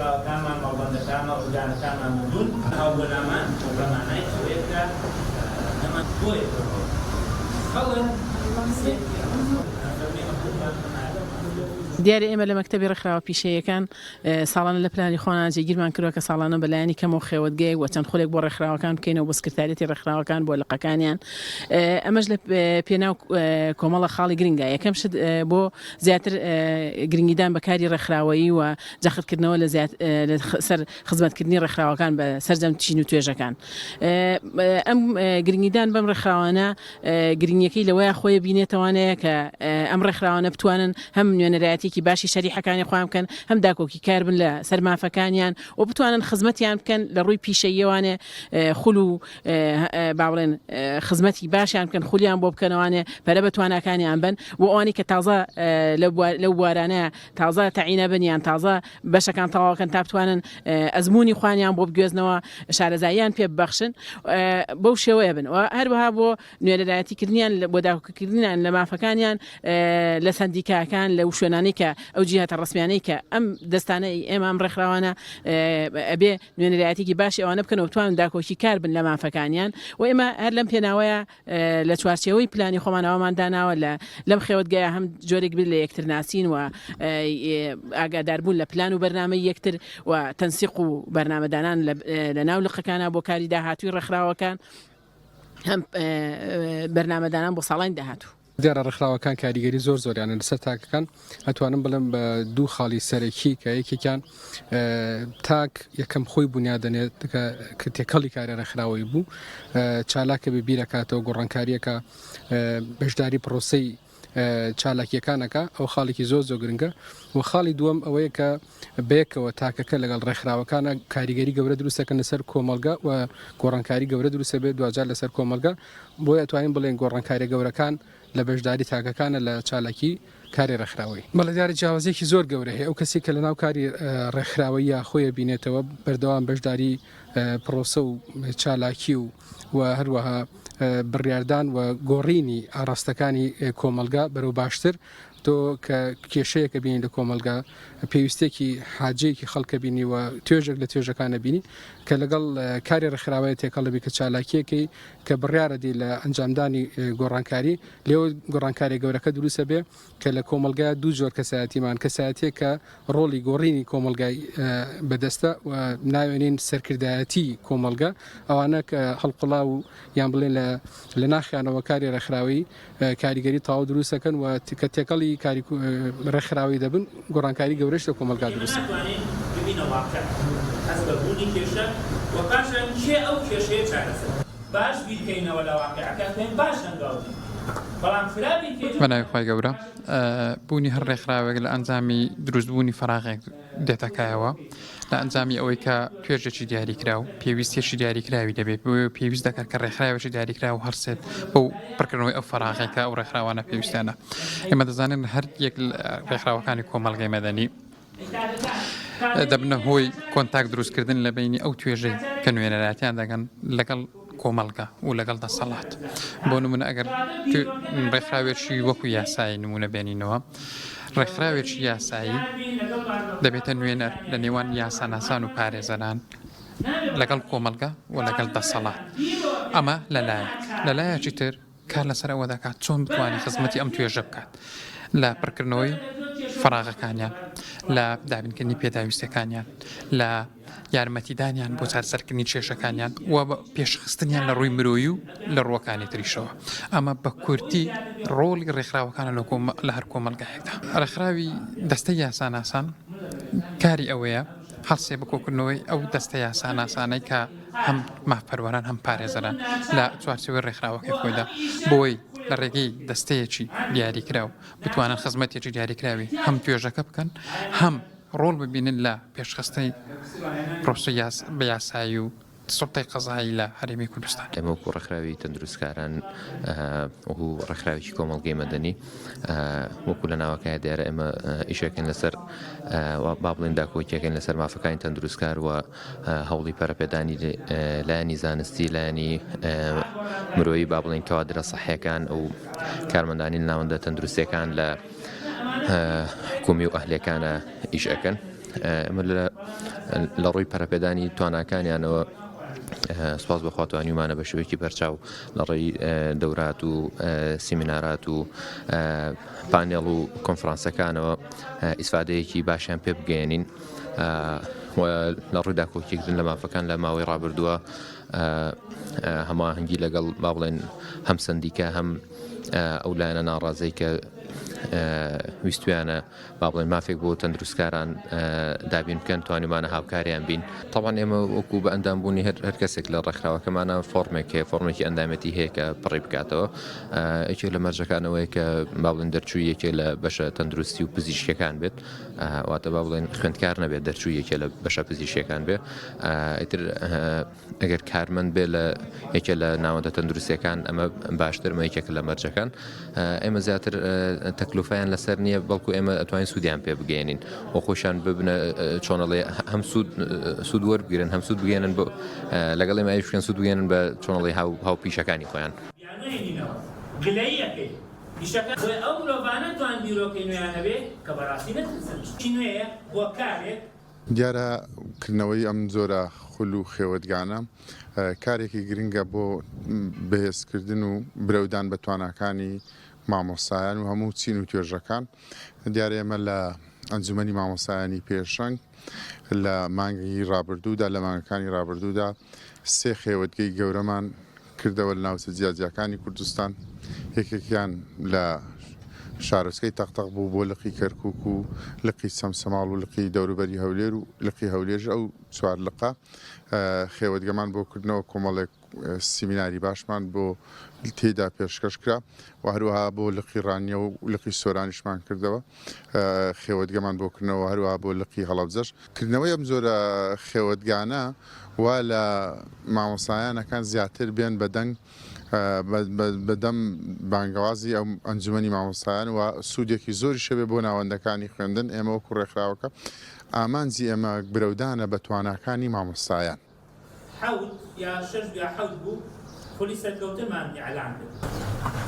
ڕێکخراوەکانمان مەڵبەندەکانمان ئۆرگانەکانمان موجود هاوبەرنامان بەمانای ئەوەیەکە ئەمە بۆیە دیارە ئێمە لە مەکتەبی ڕێکخراوە پیشەیەکان ساڵانە لە پلانی خۆنان جێگیرمان کردووە کە ساڵانە بەلایەنی کەم و خێوەتگەیەک و چەند خولێک بۆ ڕێکخراوەکان بکەینەوە بۆ سکرتارەتی ڕێکخراوەکان بۆ لقەکانیان ئەمەش لە پێناو کۆمەڵە خاڵی گرنگە یەکەم شت بۆ زیاتر گرنگیدان بەکاری ڕێکخراوەیی و جەختکردنەوە لە سەر خزمەتکردنی ڕێکخراوەکان بە سەرجەم چین و توێژەکان ئەم گرنگیدان بەم ڕێکخراوانە گرنگیەکەی لەوەیە خۆی بینێتەوانەیە کە ئەم ڕێکخراوانە بتوانن هەم نوێنەرایەتێکی باشی شەریحەکانی خۆیان بکەن هەم داکۆکی کار بن لە سەر مافەکانیان و بتوانن خزمەتیان بکەن لە ڕووی پیشەیەوانێ خول و باڵێن خزمەتی باشیان بکەن خولیان بۆ بکەنەوانێ پەرە بەتوانەکانیان بن و ئەوانی کە تازە لەو بوارانەیە تازە تەعینە بنیان تازە بەشەکان تەواوەکەن تا بتوانن ئەزمموی خوانیان بۆ بگوێزنەوە شارەزاییان پێ ببەخشن بەو شێوەیە بن و هەروەها بۆ نوێنەرایەتیکردنیان بۆ داکۆکردنیان لە مافەکانیان لە سەندیکاکان لە شوێنانی کە ئەو جیهاتە ڕسمیانەی کە ئەم دەستانەی ئێمە ئەم ڕێکخراوانە ئەبێ نوێنەرایەتێکی باشی ئەوانە بکەنەوە بتوانن داکۆکی کار بن لە مافەکانیان و ئێمە هەر لەم پێناوەیە لە چوارچێوەی پلانی خۆمان ئەومان داناوە لەم خێوەتگایە هەم جۆرێک بێت لە یەکتر ناسین و ئاگاداربوون لە پلان و بەرنامەی یەکتر و تەنسیق و بەرنامەدانان لە ناو لقەکانە بۆ کاری داهاتووی ڕێکخراوەکان هەم بەرنامەدانان بۆ ساڵانی داهاتوو. دیارە ڕێکخراوەکان کاریگەری زۆر زۆریانە لەسەر تاکەکان ئەتوانم بڵم بە دوو خاڵی سەرەکی کە یەکێکیان تاک یەکەم خۆی بنیادەنێت کە تێکەڵی کاری ڕێکخراوەی بوو چالاکە بە بیرەکاتەوە گۆڕانکاریەکە بەشداری پرۆسەی چالاکیەکانەکە ئەو خاڵێکی زۆر زۆر گرنگە و خاڵی دووەم ئەوەیە کە بەیەکەوە تاکەکە لەگەڵ ڕێکخراوەکانە کاریگەری گەورە دروستەکەن لەسەر کۆمەلگا و گۆڕانکاری گەورە دروستە بێت دوجار لەسەر کۆمەلگا بۆیە ئەتوانین بڵێن گۆڕانکاری گەورەکان لە بەشداری تاکەکانە لە چالاکی کاری ڕێکخراوەی بەڵێ دیاری جیاوازێکی زۆر گەورە هەیە ئەو کەسی کە لە ناو کاری ڕێکخراوەی یا خۆیە بینێتەوە بەردەوام بەشداری پرۆسە و چالاکی و هەروەها بڕیاردان و گۆڕینی ئاراستەکانی کۆمەلگا بەرەو باشتر تۆ کە کێشەیەکە بینی لە کۆمەلگا پێویستێکی حاجەیەکی خەڵکە بینی و توێژێک لە توێژەکانە بینی کە لەگەڵ کاری ڕێکخراوەیە تێکەڵبی کە چالاکیەکەی کە بڕیارەدی لە ئەنجامدانی گۆڕانکاری لێوە گۆڕانکاری گەورەکە دروستە بێ کە لە کۆمەلگا دوو جۆر کەسایەتیمان کەسایەتێک کە ڕۆڵی گۆڕینی کۆمەلگای بەدەستە و ناوێنین سەرکردایەتی کۆمەلگا ئەوانە کە هەڵقڵا و یان بڵێن لە ناخیانەوە کاری ڕێکخراوەی کاریگەری تاو دروستەکەن و کە تێکەڵی کاری ڕێکخراوەی دەبن گۆڕانکاری گەورەش لە کۆمەلگا دروستە. هەستبوونی کێشە و پاشان کێ ئەو کێشەیە چارەسەر باش بیرکەینەوە لە واقعەکە پێم باش هەنگاوی بەڵام خراپی بەناوی خۆی گەورە بوونی هەر ڕێکخراوێک لە ئەنجامی دروستبوونی فراغێک دێتەکایەوە لە ئەنجامی ئەوەی کە توێژێکی دیاریکرا و پێویستێکی دیاریکراوی دەبێت پێویست دەکات کە ڕێکخراوێکی دیاریکرا و هەرسێت بەو پڕکردنەوەی ئەو فراغێکە ئەو ڕێکخراوانە پێویستانە ئێمە دەزانن هەر یەک ڕێکخراوەکانی کۆمەڵگەی مەدەنی دەبنە هۆی کۆنتاک دروستکردن لە بینی ئەو توێژەی کە نوێنەرایەتیان دەگەن لەگەڵ کۆمەڵگا و لەگەڵ دەسەڵات بۆ نمونە ئەگەر ڕێکخراوێکی وەکو یاسایی نمونە بێنینەوە ڕێکخراوێکی یاسایی دەبێتە نوێنەر لە نێوان یاساناسان و پارێزەران لەگەڵ کۆمەڵگا و لەگەڵ دەسەڵات ئەمە لەلایەکی تر کار لەسەر ئەوە دەکات چۆن بتوانێت خزمەتی ئەم توێژە بکات لە پڕکردنەوەی فراغەکانیان لە دابینکردنی پێداویستەکانیان لە یارمەتیدانیان بۆ چارەسەرکردنی کێشەکانیان و پێشخستنیان لە ڕووی مرۆیی و لە ڕووەکانی تریشەوە ئەمە بە کورتی ڕۆڵی ڕێکخراوەکانە لە هەر کۆمەلگایەکدا ڕێکخراوی دەستەی یاساناسان کاری ئەوەیە هەڵسێ بە کۆکردنەوەی ئەو دەستە یاساناسانەی کە هەم مافپەروەران هەم پارێزەران لە چوارچێوەی ڕێکخراوەکەی خۆیدا بۆی لە ڕێگەی دەستەیەکی دیاریکراو بتوانن خزمەتێکی دیاریکراوی هەم توێژەکە بکەن هەم ڕۆڵ ببینن لە پێشخستنی پرۆسە بە یاسایی و سڵتەی قەزایی لە هەرێمی کوردستان. ئێمە وەکو ڕێکخراوی تەندروستکاران وەکو ڕێکخراوێکی کۆمەڵگەی مەدەنی وەکو لە ناوەکەیە دیارە ئێمە ئیشەکەن لەسەر با بڵێن داکۆکیەکەن لەسەر مافەکانی تەندروستکار و هەوڵی پەرەپێدانی لایەنی زانستی لایەنی مرۆیی با بڵێن کەوادرە سەحیەکان ئەو کارمەندانی ناوەندە تەندروستیەکان لە حکومی و ئەهلەکانە ئیشەکەن ئەمە لە لە ڕووی پەرەپێدانی تواناکانیانەوە سپاس بەخواتوانیمانە بە شوێکی بەرچاو لە ڕێی دەورات و سیمینارات و پانێڵ و کۆنفرانسەکانەوە ئیسفادەیەکی باشیان پێ بگەێنین لە ڕوویدا کۆکیکردن لە مافەکان لە ماوەی ڕابردووە هەماهەنگی لەگەڵ با بڵێن هەم سندیکە هەم ئەو لایەنە ناڕازەی کە ویستویانە با بڵێن مافێک بۆ تەندروستکاران دابین بکەن توانیمانە هاوکاریان بین تاوان ئێمە وەکو بە ئەندامبوونی هەر کەسێک لە ڕێکخراوەکەمانە فۆرمێک هەیە فۆرمێکی ئەندامەتی هەیە کە پڕی بکاتەوە یەکێک لە مەرجەکانەوەی کە با بڵێن دەرچووی یەکێ لە بەشە تەندروستی و پزیشکەکان بێت واتە با بڵێن خوێندکار نەبێت دەرچووی یەکێ لە بەشە پزیشکەکان بێ ئیتر ئەگەر کارمەند بێ لە یەکێ لە ناوەندە تەندروستیەکان ئەمە باشترمە یەکێک لە مەرجەکان ئێمە زیاتر تەکلوفیان لەسەر نییە بەڵکو ئێمە ئەتوانین سوودیان پێ بگەێنین و خۆشیان ببنە چۆنەڵێ هەم سوود وەربگرن هەم سوود بگەێنن بۆ لەگەڵ ئێمە ئەوشکەن سوود بگەێنن بە چۆنەڵی هاوپیشەکانی خۆیان گلەیەکەی پیشەکە ئەو مرۆڤانە توان بیرۆکەی نوێیانە بێ کە بەڕاستی نەترسن چی نوێیە بۆ کارێک دیارە کردنەوەی ئەم جۆرە خول و خێوەتگانە کارێکی گرنگە بۆ بەهێزکردن و برەودان بە تواناکانی مامۆستایان و هەموو چین و توێژەکان دیارە ئێمە لە ئەنجومەنی مامۆستایانی پێشەنگ لە مانگی ڕابردوودا لە مانگەکانی ڕابردوودا سێ خێوەتگەی گەورەمان کردەوە لە ناوچە جیاجیەکانی کوردستان یەکێکیان لە شارۆچکەی تەختەق بوو بۆ لقی کەرکووک و لقی سەمسەماڵ و لقی دەوروبەری هەولێر و لقی هەولێر ئەو چوار لقا خێوەتگەمان بۆ کردنەوە کۆمەڵێک سیمیناری باشمان بۆ تێدا پێشکەش کرا و هەروەها بۆ لقی ڕانیە و لقی سۆرانیشمان کردەوە خێوەتگەمان بۆ کردنەوە هەروەها بۆ لقی هەڵەبجەش کردنەوەی ئەم جۆرە خێوەتگانە وا لە مامۆستایانەکان زیاتر بێن بەدەنگ بەدەم بانگەوازی ئەو ئەنجومەنی مامۆستایان و سوودێکی زۆری شەبێ بۆ ناوەندەکانی خوێندن ئێمە وەکو ڕێکخراوەکە ئامانجی ئێمە برەودانە بە تواناکانی مامۆستایان حەوت یا 6 یا 7 بوو پۆلیس سەرکەوتنمان ئیعلان کرد